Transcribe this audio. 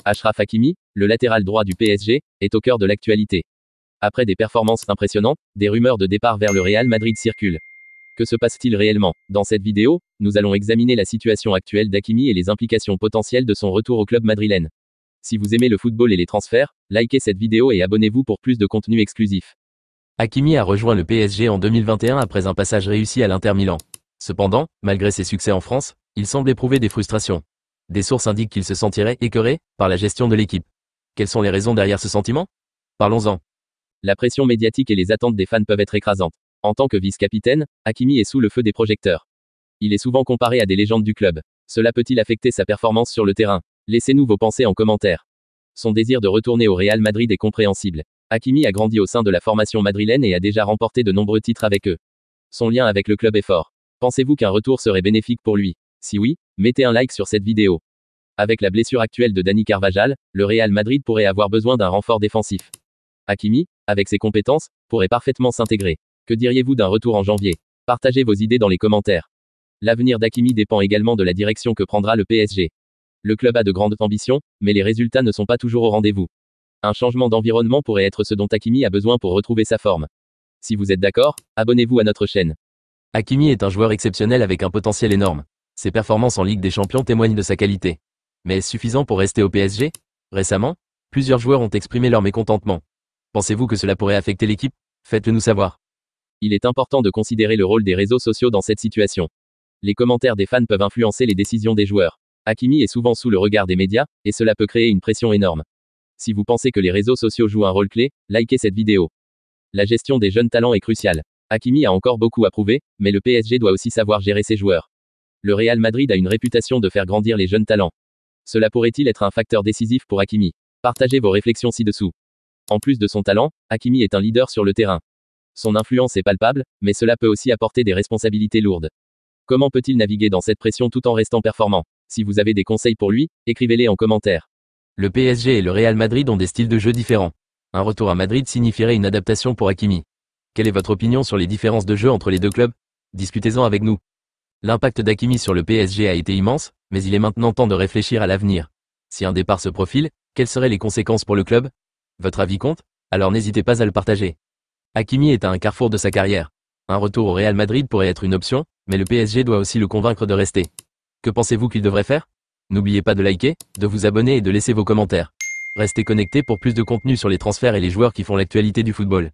Achraf Hakimi, le latéral droit du PSG, est au cœur de l'actualité. Après des performances impressionnantes, des rumeurs de départ vers le Real Madrid circulent. Que se passe-t-il réellement? Dans cette vidéo, nous allons examiner la situation actuelle d'Hakimi et les implications potentielles de son retour au club madrilène. Si vous aimez le football et les transferts, likez cette vidéo et abonnez-vous pour plus de contenu exclusif. Hakimi a rejoint le PSG en 2021 après un passage réussi à l'Inter Milan. Cependant, malgré ses succès en France, il semble éprouver des frustrations. Des sources indiquent qu'il se sentirait écœuré par la gestion de l'équipe. Quelles sont les raisons derrière ce sentiment? Parlons-en. La pression médiatique et les attentes des fans peuvent être écrasantes. En tant que vice-capitaine, Hakimi est sous le feu des projecteurs. Il est souvent comparé à des légendes du club. Cela peut-il affecter sa performance sur le terrain? Laissez-nous vos pensées en commentaire. Son désir de retourner au Real Madrid est compréhensible. Hakimi a grandi au sein de la formation madrilène et a déjà remporté de nombreux titres avec eux. Son lien avec le club est fort. Pensez-vous qu'un retour serait bénéfique pour lui? Si oui, mettez un like sur cette vidéo. Avec la blessure actuelle de Dani Carvajal, le Real Madrid pourrait avoir besoin d'un renfort défensif. Hakimi, avec ses compétences, pourrait parfaitement s'intégrer. Que diriez-vous d'un retour en janvier? Partagez vos idées dans les commentaires. L'avenir d'Hakimi dépend également de la direction que prendra le PSG. Le club a de grandes ambitions, mais les résultats ne sont pas toujours au rendez-vous. Un changement d'environnement pourrait être ce dont Hakimi a besoin pour retrouver sa forme. Si vous êtes d'accord, abonnez-vous à notre chaîne. Hakimi est un joueur exceptionnel avec un potentiel énorme. Ses performances en Ligue des Champions témoignent de sa qualité. Mais est-ce suffisant pour rester au PSG? Récemment, plusieurs joueurs ont exprimé leur mécontentement. Pensez-vous que cela pourrait affecter l'équipe? Faites-le nous savoir. Il est important de considérer le rôle des réseaux sociaux dans cette situation. Les commentaires des fans peuvent influencer les décisions des joueurs. Hakimi est souvent sous le regard des médias, et cela peut créer une pression énorme. Si vous pensez que les réseaux sociaux jouent un rôle clé, likez cette vidéo. La gestion des jeunes talents est cruciale. Hakimi a encore beaucoup à prouver, mais le PSG doit aussi savoir gérer ses joueurs. Le Real Madrid a une réputation de faire grandir les jeunes talents. Cela pourrait-il être un facteur décisif pour Hakimi? Partagez vos réflexions ci-dessous. En plus de son talent, Hakimi est un leader sur le terrain. Son influence est palpable, mais cela peut aussi apporter des responsabilités lourdes. Comment peut-il naviguer dans cette pression tout en restant performant? Si vous avez des conseils pour lui, écrivez-les en commentaire. Le PSG et le Real Madrid ont des styles de jeu différents. Un retour à Madrid signifierait une adaptation pour Hakimi. Quelle est votre opinion sur les différences de jeu entre les deux clubs? Discutez-en avec nous. L'impact d'Hakimi sur le PSG a été immense, mais il est maintenant temps de réfléchir à l'avenir. Si un départ se profile, quelles seraient les conséquences pour le club? Votre avis compte? Alors n'hésitez pas à le partager. Hakimi est à un carrefour de sa carrière. Un retour au Real Madrid pourrait être une option, mais le PSG doit aussi le convaincre de rester. Que pensez-vous qu'il devrait faire? N'oubliez pas de liker, de vous abonner et de laisser vos commentaires. Restez connectés pour plus de contenu sur les transferts et les joueurs qui font l'actualité du football.